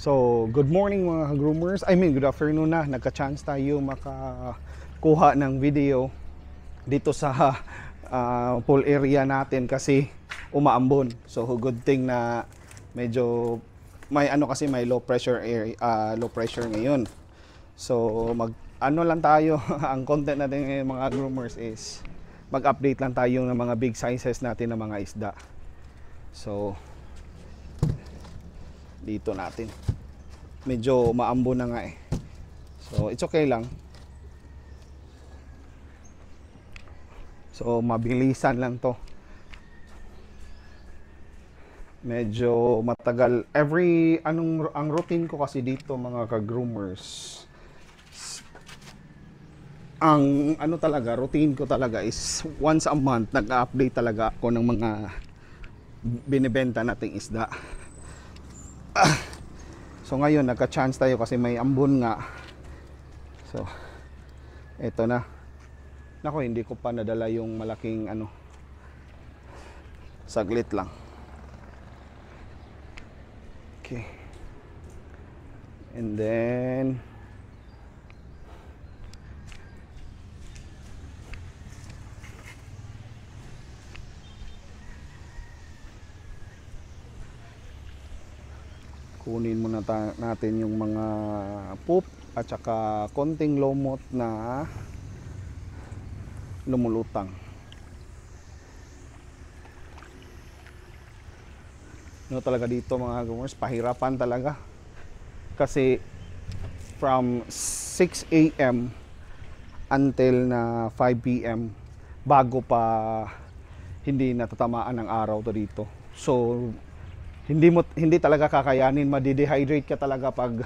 So, good morning mga groomers. Good afternoon na. Nagka-chance tayo makakuha ng video dito sa pool area natin kasi umaambon. So, good thing na medyo may low pressure area, low pressure ngayon. So, lang tayo. Ang content natin ngayon mga groomers is mag-update lang tayo ng mga big sizes natin ng mga isda. So, dito natin medyo maambo na nga eh, so it's okay lang. So mabilisan lang to, medyo matagal ang routine ko kasi dito mga ka-groomers, ang routine ko talaga is once a month nag-update talaga ako ng mga binibenta nating isda. So ngayon nagka-chance tayo kasi may ambon nga. So eto na. Nako, hindi ko pa nadala yung malaking saglit lang. Okay. And then kunin muna natin yung mga poop at saka konting lumot na lumulutang. Talaga dito mga groomers, pahirapan talaga. Kasi from 6 AM until na 5 PM bago pa hindi natatamaan ng araw to dito. So hindi talaga kakayanin, madi-dehydrate ka talaga pag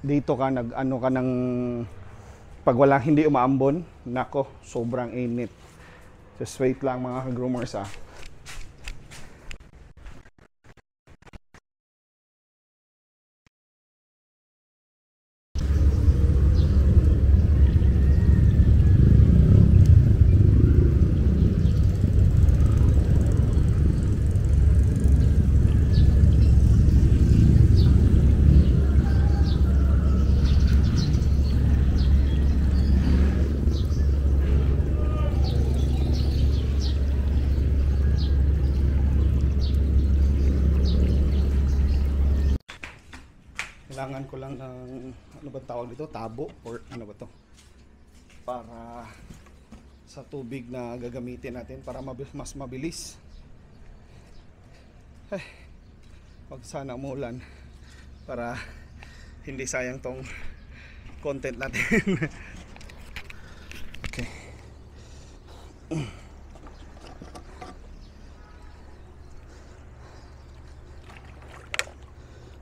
dito ka pag hindi umaambon. Nako, sobrang init. Just wait lang mga ka-groomers . Kailangan ko lang ng tawag dito, tabo or para sa tubig na gagamitin natin para mas mabilis. Wag sana umulan para hindi sayang tong content natin. Okay.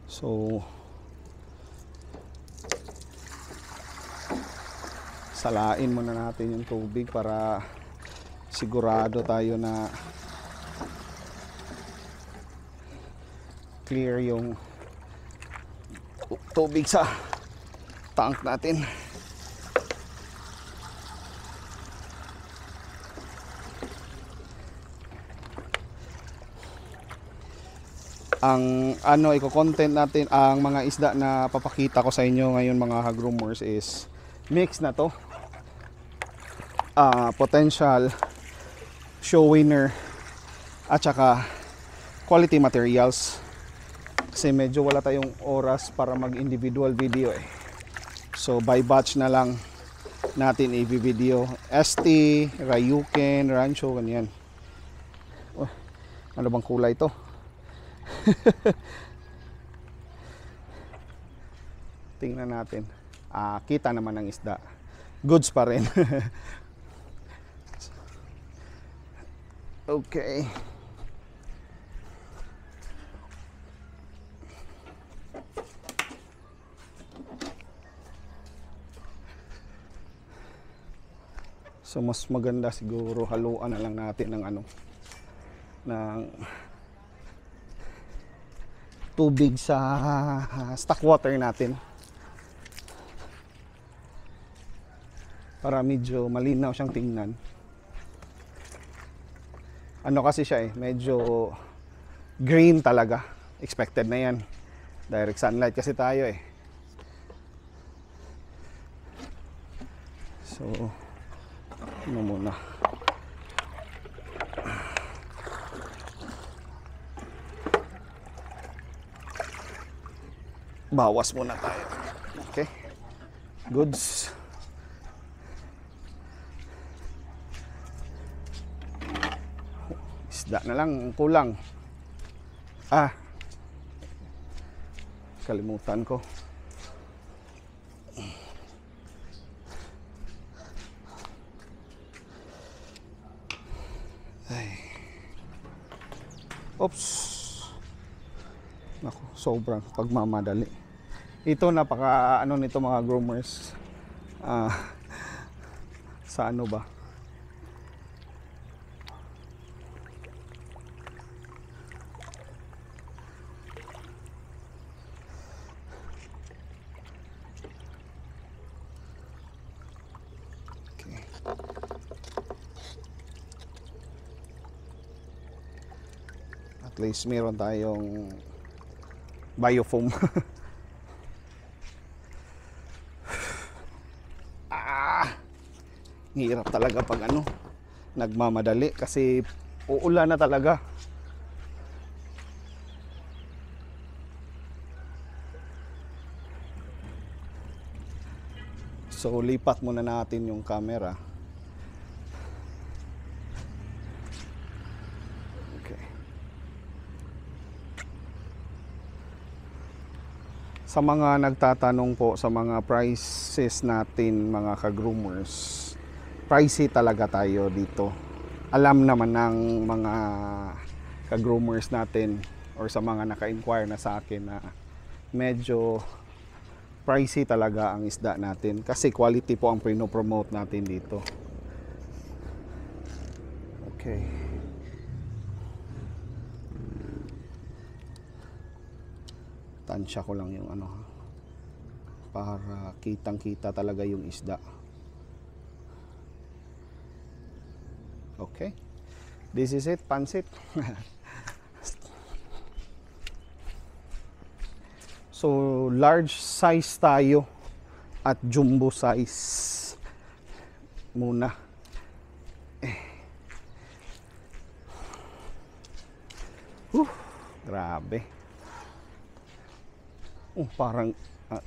So salain muna natin yung tubig para sigurado tayo na clear yung tubig sa tank natin. Ang iko-content natin, ang mga isda na papakita ko sa inyo ngayon mga ka-groomers is mix na to. Potential show winner at saka quality materials kasi medyo wala tayong oras para mag individual video eh. So by batch na lang natin i-video. ST, Ryuken, Rancho, ganyan. Ano bang kulay to? Tingnan natin. Kita naman ng isda, goods pa rin. Okay. So mas maganda siguro haluan na lang natin ng ng tubig sa stock water natin para medyo malinaw siyang tingnan. Kasi siya medyo green talaga. Expected na yan. Direct sunlight kasi tayo eh. So, ano muna. Bawas muna tayo. Okay. Goods. Isda na lang kulang. Kalimutan ko. Ay. Oops. Naku, sobrang pagmamadali. Ito napaka ano nito mga groomers. Sa ano ba? Okay. At least meron tayong biofoam. Hirap talaga pag ano, nagmamadali kasi uulan na talaga. So lipat muna natin yung camera. Okay. Sa mga nagtatanong po sa mga prices natin mga ka-groomers, pricey talaga tayo dito. Alam naman ng mga ka-groomers natin or sa mga naka-inquire na sa akin na medyo pricey talaga ang isda natin kasi quality po ang pino-promote natin dito. Okay. Tansya ko lang yung ano para kitang-kita talaga yung isda. Okay, this is it, pansit. So large size tayo at jumbo size muna. Grabe. Parang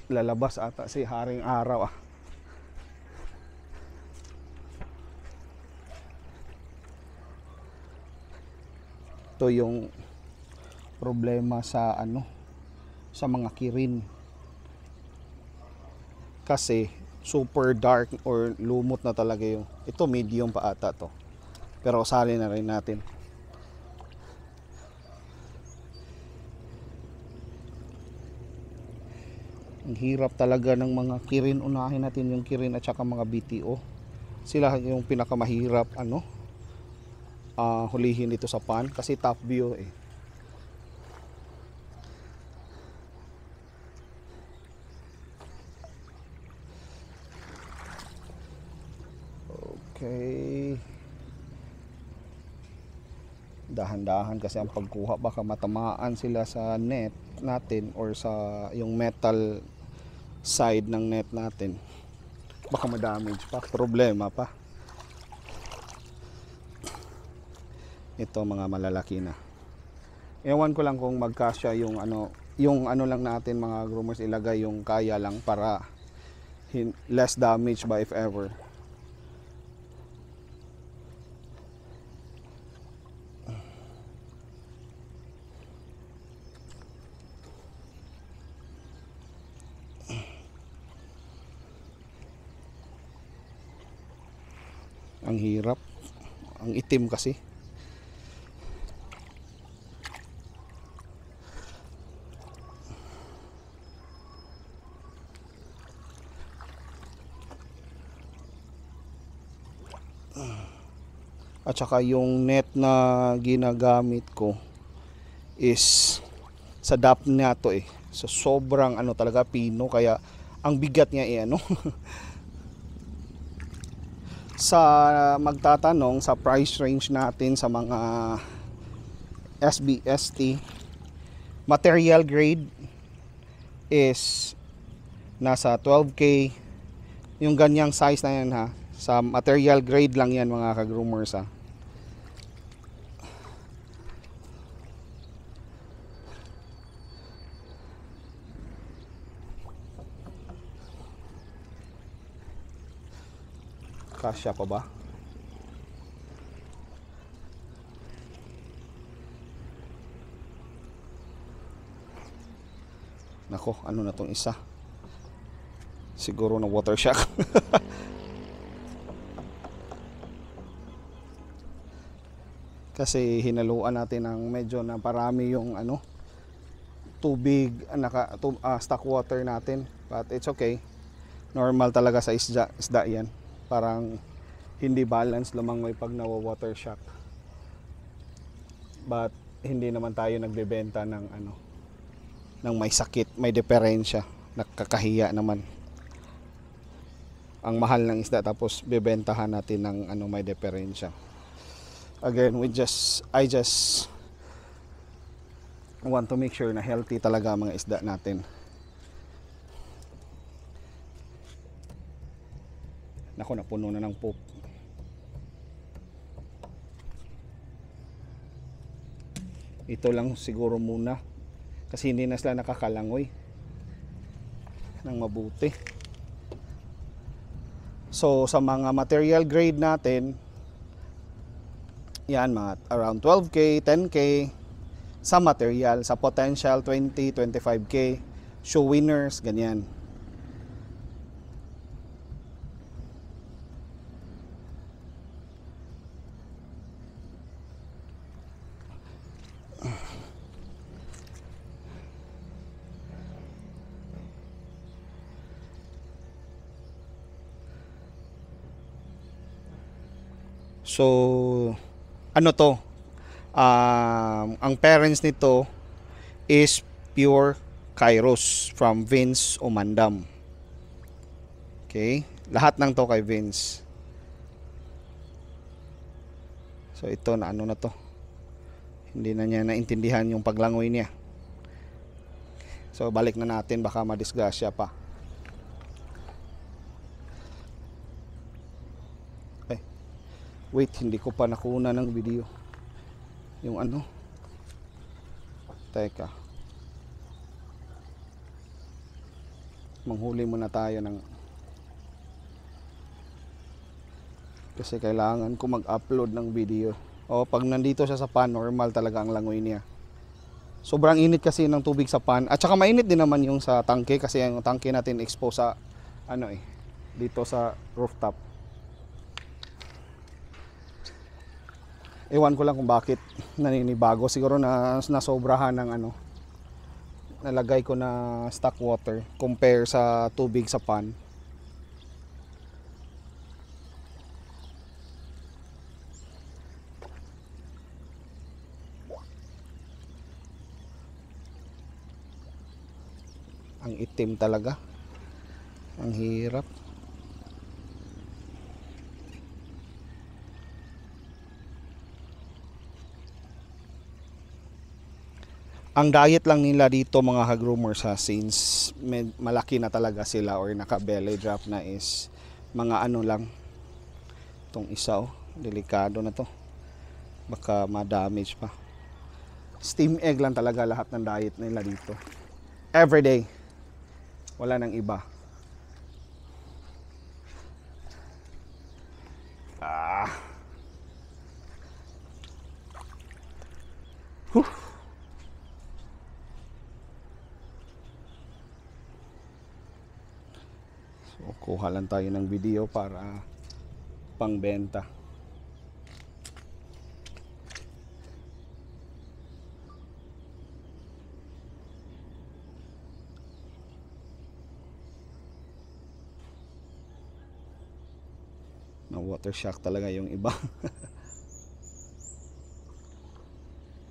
lalabas ata si Haring Araw . Ito yung problema sa ano, sa mga kirin. Kasi super dark or lumot na talaga yung. Ito medium pa ata to. Pero sali na rin natin. Ang hirap talaga ng mga kirin. Unahin natin yung kirin at saka mga BTO. Sila yung pinakamahirap ano, hulihin dito sa pan kasi top view eh. Okay. Dahan-dahan kasi ang pagkuha, baka matamaan sila sa net natin or sa yung metal side ng net natin. Baka ma-damage pa, problema pa. Ito mga malalaki na. Ewan ko lang kung magkasya yung ano lang natin mga groomers, ilagay yung kaya lang para less damage ba if ever. Ang hirap, ang itim kasi. At saka yung net na ginagamit ko is sa DAP na to eh. So sobrang ano talaga pino, kaya ang bigat niya eh ano. Sa magtatanong sa price range natin sa mga SBST material grade is nasa 12K. Yung ganyang size na yan ha. Sa material grade lang yan mga ka-groomers ha. Kasya pa ba? Nako, ano na tong isa? Siguro na water shock. Kasi hinaluan natin ng medyo na parami yung ano, tubig, stock water natin. But it's okay. Normal talaga sa isda yan. Parang hindi balance lumangoy pag nawa-water shock. But hindi naman tayo nagbebenta ng ano, ng may sakit, may diferensya, nakakahiya naman. Ang mahal ng isda tapos bebentahan natin ng ano, may diferensya. Again, I just want to make sure na healthy talaga ang mga isda natin. Nako, napuno na ng poop. Ito lang siguro muna kasi hindi na sila nakakalangoy ng mabuti. So sa mga material grade natin, yan mga around 12K, 10K sa material, sa potential 20, 25K, show winners, ganyan. So, ano to? Ang parents nito is pure Kairos from Vince Umandam. Okay? Lahat ng to kay Vince. So, ito na ano na to. Hindi na niya naintindihan yung paglangoy niya. So, balik na natin. Baka madisgrasya pa. Wait, hindi ko pa nakuna ng video. Yung ano? Teka. Manghuli muna tayo ng... Kasi kailangan ko mag-upload ng video. O, pag nandito siya sa pan, normal talaga ang langoy niya. Sobrang init kasi ng tubig sa pan. At saka mainit din naman yung sa tangke kasi yung tangke natin exposed sa ano dito sa rooftop. Ewan ko lang kung bakit naninibago. Siguro na nasobrahan ng ano, nalagay ko na stock water compare sa tubig sa pan. Ang itim talaga. Ang hirap. Ang diet lang nila dito mga ka-groomers ha, since malaki na talaga sila or naka belly drop na, is mga ano lang. Itong isa delikado na to. Baka ma-damage pa. Steam egg lang talaga lahat ng diet nila dito. Everyday. Wala nang iba. So, kuha lang tayo ng video para pangbenta. Na water shock talaga yung iba.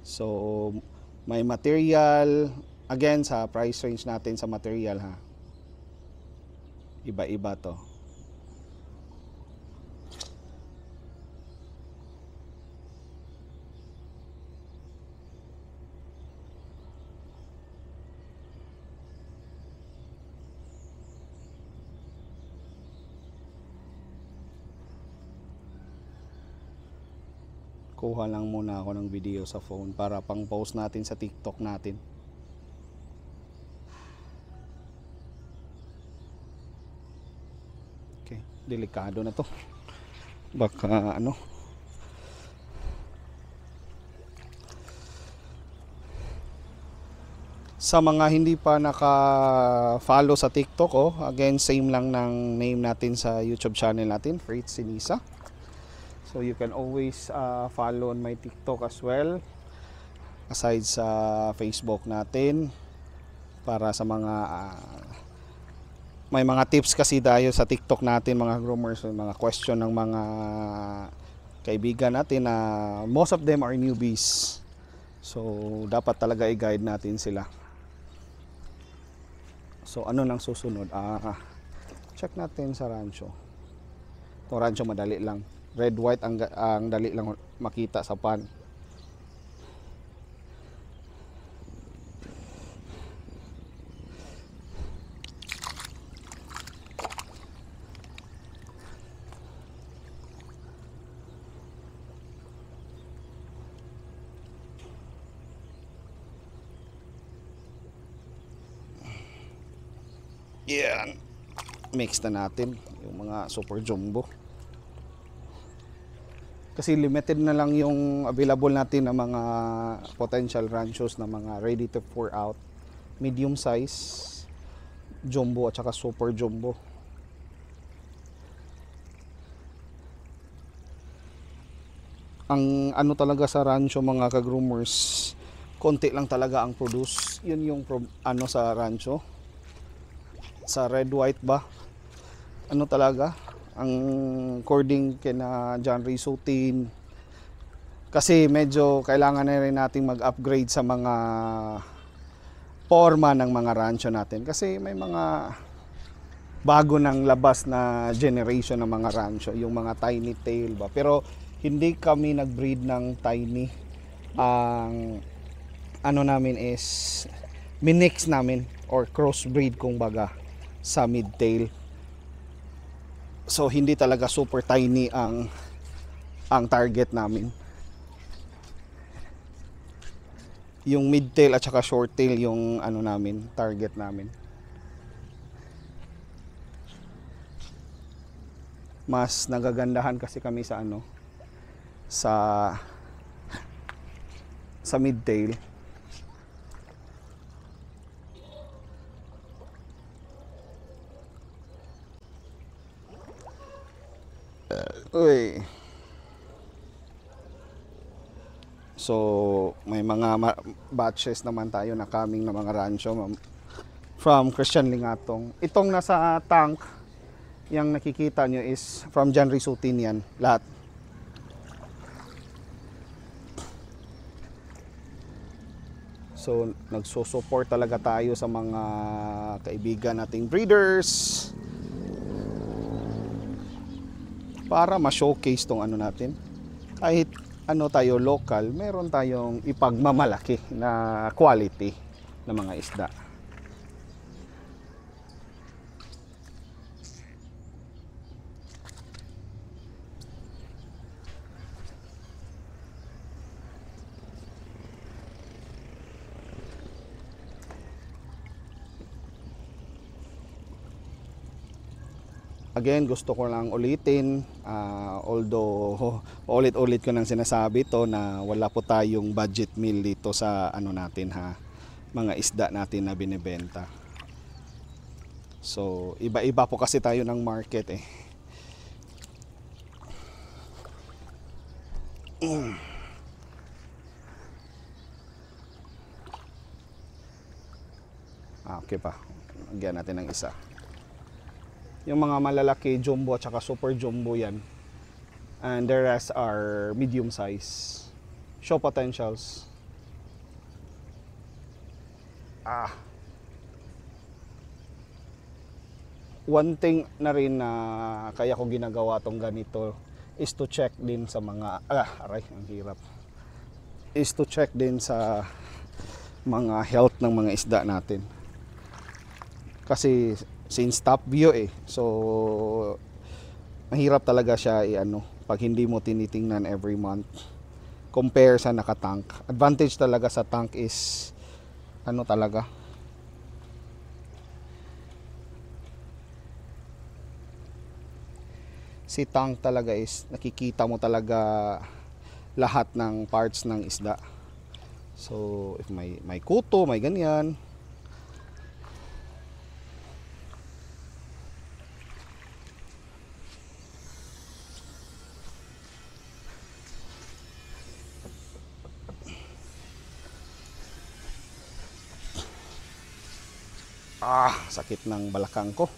So, may material. Again, sa price range natin sa material ha. Iba-iba to. Kuha lang muna ako ng video sa phone para pang post natin sa TikTok natin. Okay, delikado na to. Baka ano. Sa mga hindi pa naka-follow sa TikTok, again, same lang ng name natin sa YouTube channel natin, Fritz Sinisa. So you can always follow on my TikTok as well, aside sa Facebook natin, para sa mga may mga tips kasi tayo sa TikTok natin, mga groomers, mga question ng mga kaibigan natin na most of them are newbies. So dapat talaga i-guide natin sila. So ano nang susunod? Check natin sa rancho. Ito rancho madali lang. Red white ang dali lang makita sa pan. Yan. Mix na natin yung mga super jumbo. Kasi limited na lang yung available natin na mga potential ranchos na mga ready to pour out. Medium size, jumbo at saka super jumbo. Ang ano talaga sa rancho mga ka-groomers, konti lang talaga ang produce. Yun yung ano sa rancho. Sa red white ba, ano talaga ang according kina John Ray Sutin, kasi medyo kailangan na rin nating mag-upgrade sa mga forma ng mga rancho natin, kasi may mga bago ng labas na generation ng mga rancho, yung mga tiny tail ba, pero hindi kami nag-breed ng tiny. Ang ano namin is minix namin or crossbreed kung baga sa mid-tail. So hindi talaga super tiny ang target namin. Yung mid-tail at saka short-tail yung ano namin, target namin. Mas nagagandahan kasi kami sa ano, sa mid-tail. Uy. So may mga batches naman tayo na coming na mga rancho from Christian Lingatong. Itong nasa tank, yung nakikita nyo is from John Ray Sutin yan, lahat. So nagsusupport talaga tayo sa mga kaibigan nating breeders para ma-showcase tong ano natin. Kahit ano tayo local, meron tayong ipagmamalaki na quality ng mga isda. Again, gusto ko lang ulitin, although ulit-ulit ko nang sinasabi to na wala po tayong budget meal dito sa ano natin ha, mga isda natin na binebenta. So, iba-iba po kasi tayo ng market eh. Okay pa. Lagyan natin ng isa. Yung mga malalaki, jumbo at saka super jumbo yan. And the rest are medium size. Show potentials. One thing na rin na kaya ko ginagawa tong ganito is to check din sa mga, aray, ang hirap. Is to check din sa mga health ng mga isda natin. Kasi since top view so mahirap talaga siya i-ano pag hindi mo tinitingnan every month. compare sa naka-tank. Advantage talaga sa tank is ano talaga, si tank talaga is nakikita mo talaga lahat ng parts ng isda. So if may kuto, may ganyan. Sakit ng balakang ko.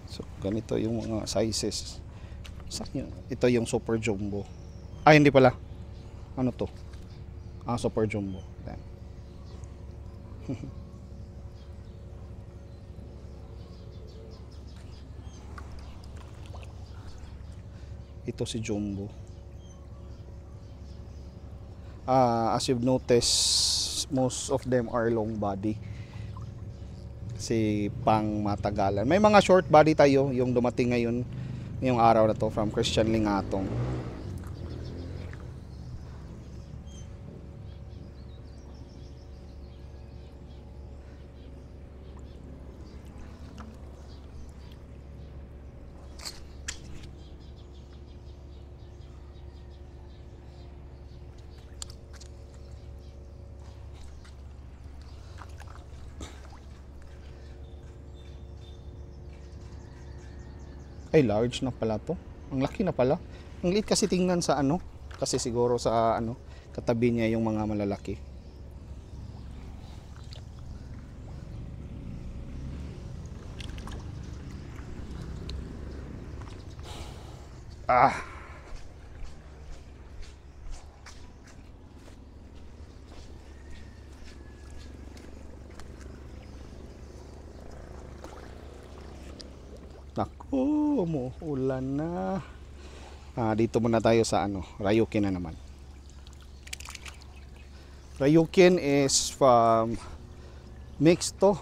So ganito yung mga sizes. Ito yung super jumbo. Hindi pala. Ano to? Super jumbo. Then. Ito si jumbo. As you've noticed, most of them are long body. Kasi pang matagalan. May mga short body tayo, yung dumating ngayon, ngayong araw na to, from Christian Lingatong. Ay, large na pala to. Ang laki na pala. Ang liit kasi tingnan sa ano. Kasi siguro sa ano, katabi niya yung mga malalaki. Naku, umuulan na. Dito muna tayo sa ano, Ryukin na naman. Ryukin is from mixed to.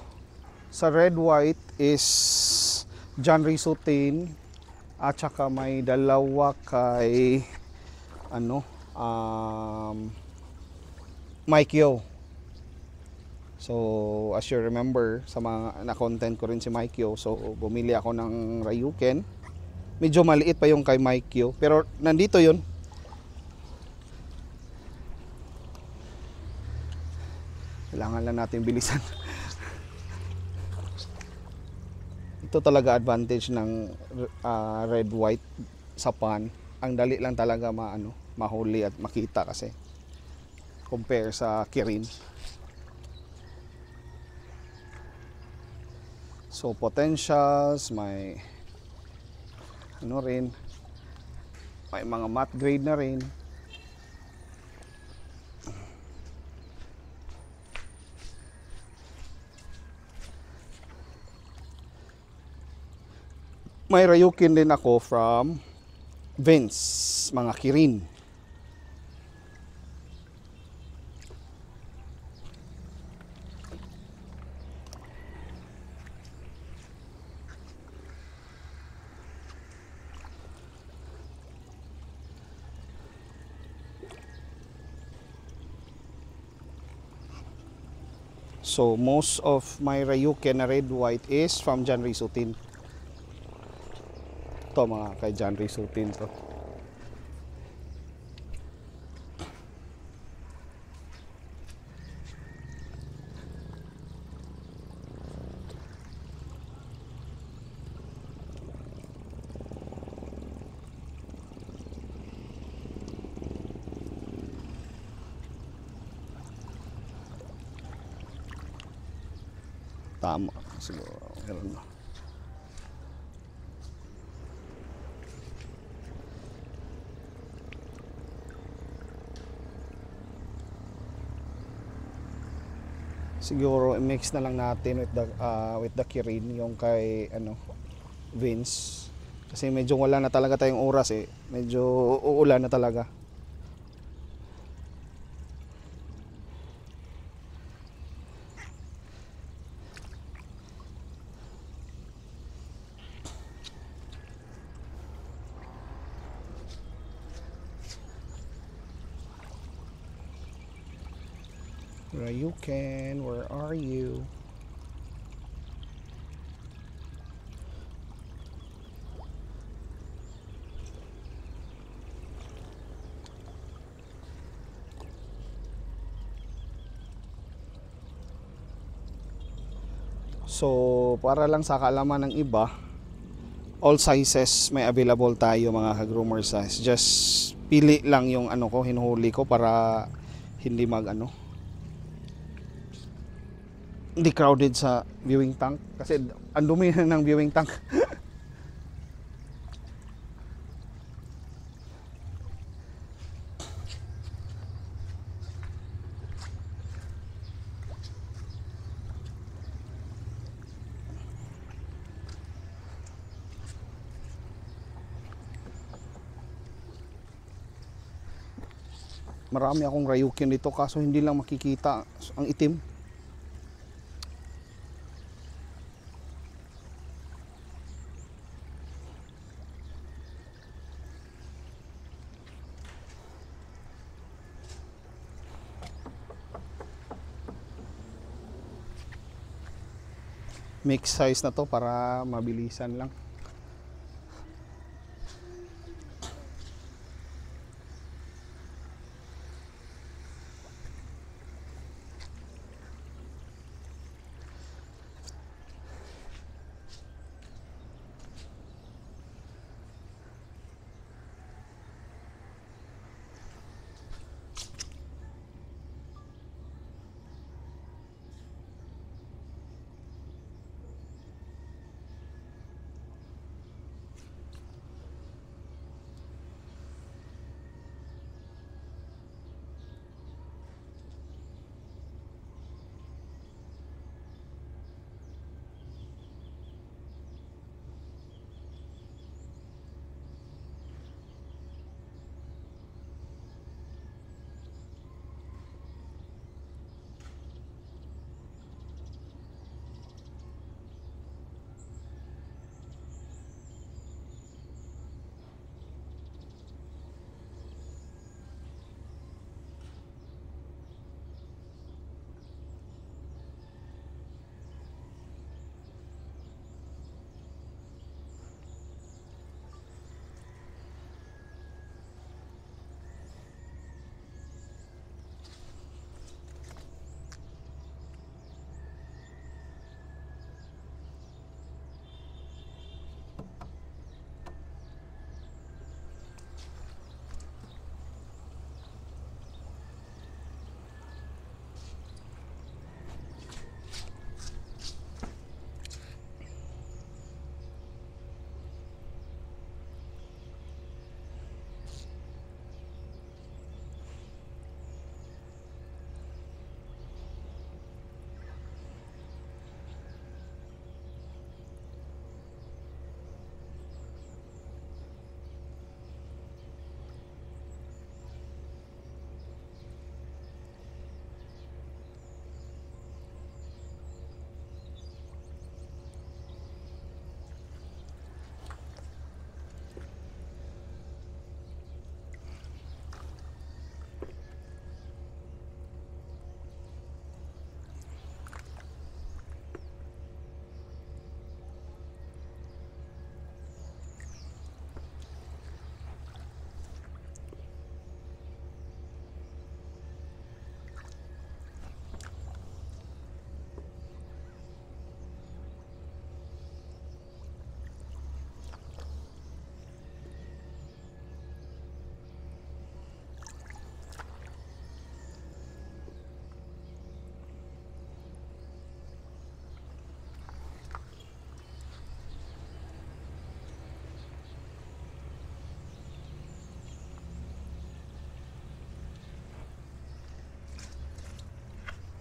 Sa red white is John Risutin at saka may dalawa kay ano, Mike Yo. So as you remember, sa mga na-content ko rin si Mike Yo, so bumili ako ng Ryukin. Medyo maliit pa yung kay Mike Yo, pero nandito yun. Kailangan lang natin bilisan. Ito talaga advantage ng red white sa pan. Ang dali lang talaga mahuli at makita kasi compare sa Kirin. So potentials, may ano rin, may mga matte grade na rin. May Ryukin din ako from Vince, mga Kirin. So most of my Ryuken na red white is from John Risutin. Ito mga kay John Risutin to. Tama siguro. Meron na. Siguro i-mix na lang natin with the Kirin yung kay ano Vince. Kasi medyo wala na talaga tayong oras eh. Medyo uulan na talaga. Ryuken, where are you? So, para lang sa kaalaman ng iba, all sizes may available tayo mga ka-groomer size. Just pili lang yung ano ko, hinuhuli ko para hindi hindi crowded sa viewing tank kasi ang dumi na ng viewing tank. Marami akong Ryuken dito kaso hindi lang makikita ang itim. Mix size na to para mabilisan lang.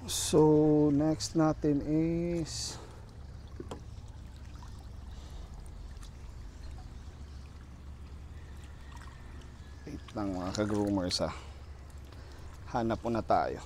So next natin is wait lang mga ka-groomers ha. Hanap muna tayo.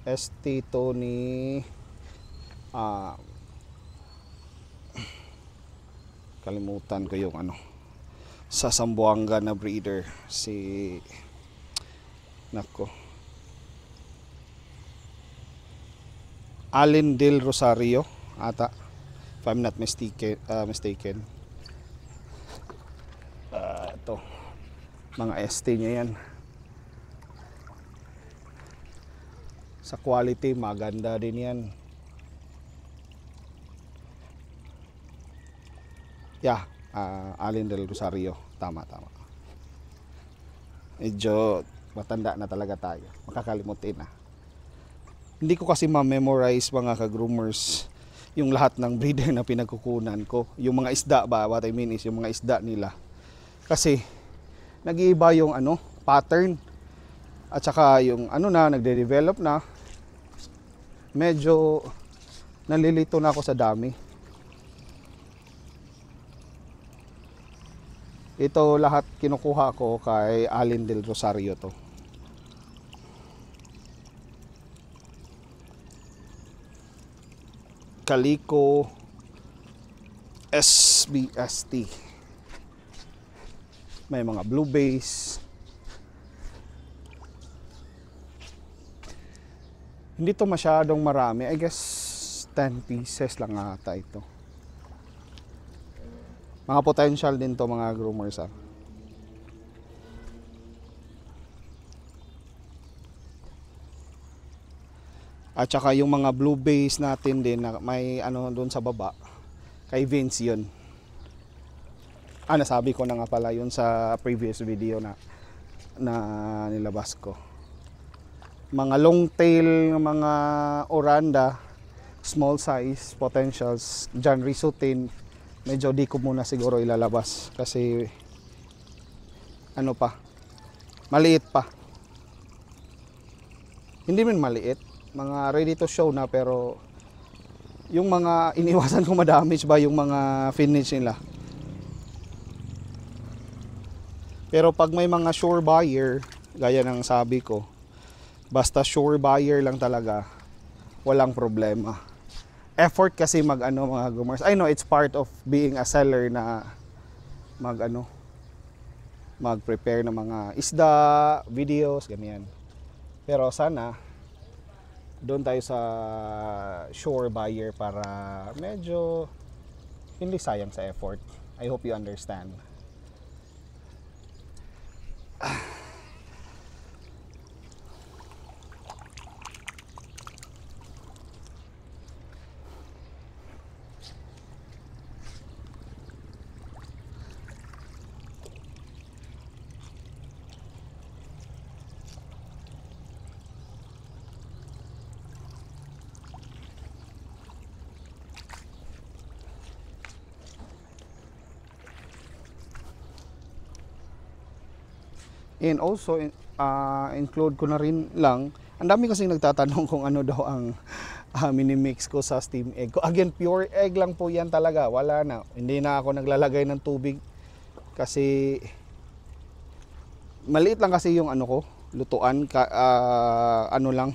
ST Tony kalimutan ko yung ano sa Zamboanga na breeder, si nako Allen Del Rosario ata, if I'm not mistaken. Ito mga ST niya yan. Sa quality, maganda din yan. Yeah, Allen Del Rosario. Tama. Medyo matanda na talaga tayo. Makakalimutin na. Hindi ko kasi ma-memorize mga ka-groomers yung lahat ng breeder na pinagkukunan ko. Yung mga isda ba, what I mean is yung mga isda nila. Kasi nag-iiba yung ano, pattern. At saka yung ano na, nagde-develop na. Medyo nalilito na ako sa dami. Ito lahat kinukuha ko kay Allen Del Rosario to. Calico SBST. May mga blue base. Hindi to masyadong marami. I guess 10 pieces lang ata ito. Mga potential din to mga groomers ha. At saka yung mga blue base natin din na may ano doon sa baba. Kay Vince yun. Nasabi ko na nga pala yun sa previous video na nilabas ko. Mga long tail, mga oranda, small size, potentials, John Risutin, medyo di ko muna siguro ilalabas kasi ano pa, maliit pa. Hindi man maliit, mga ready to show na, pero yung mga iniwasan ko ma-damage ba yung mga finish nila. Pero pag may mga sure buyer, gaya ng sabi ko, basta sure buyer lang talaga, walang problema. Effort kasi mga groomers. I know it's part of being a seller na mag-prepare ng mga isda, videos, ganyan. Pero sana doon tayo sa sure buyer para medyo hindi sayang sa effort. I hope you understand. And also include ko na rin lang, ang dami kasing nagtatanong kung ano daw ang minimix ko sa steam egg ko. Again, pure egg lang po yan talaga, wala na, hindi na ako naglalagay ng tubig kasi maliit lang kasi yung ano ko, lutuan, ano lang,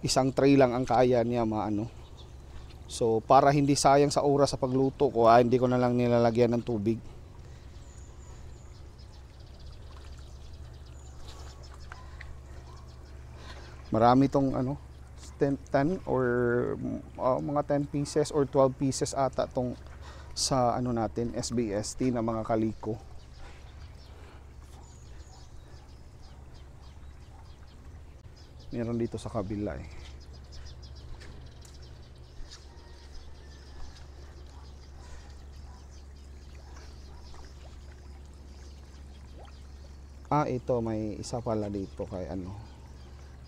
isang tray lang ang kaya niya maano. So para hindi sayang sa oras sa pagluto ko, hindi ko na lang nilalagyan ng tubig. Marami tong 10 or mga 10 pieces or 12 pieces ata tong sa ano natin, SBST na mga kaliko. Meron dito sa kabila eh. Ito may isa pala dito kay ano,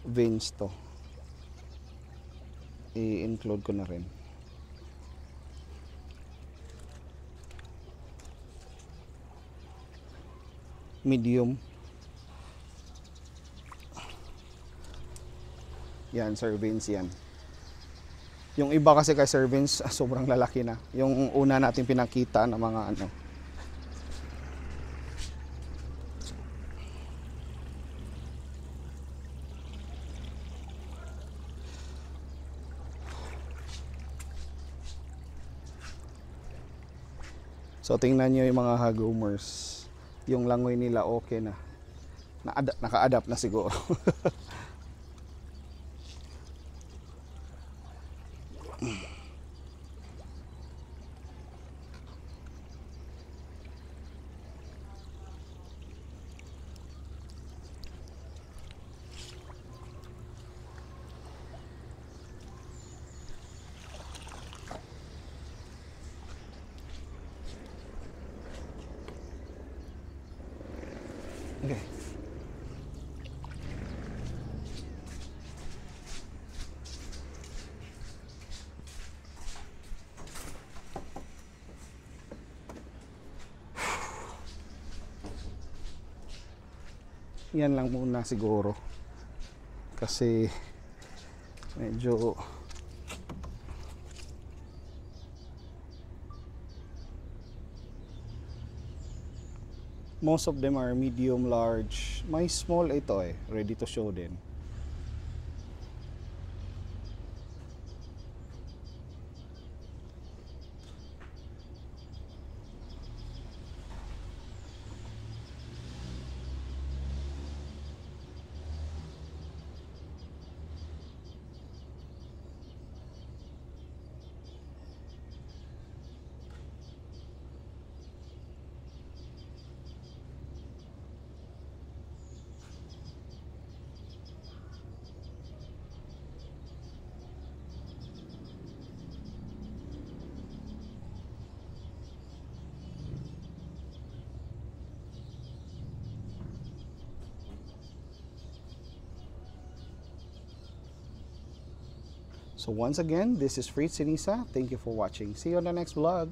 veins to. I-include ko na rin. Medium. Yan, Sir Vince yan. Yung iba kasi kay Sir Vince, sobrang lalaki na. Yung una natin pinakita na mga ano. So tingnan nyo yung mga hag-groomers. Yung langoy nila okay na. Naka-adapt na siguro. Okay. Yan lang muna siguro. Kasi medyo most of them are medium, large. May small ito eh, ready to show din. So once again, this is Fritz Sinisa. Thank you for watching. See you on the next vlog.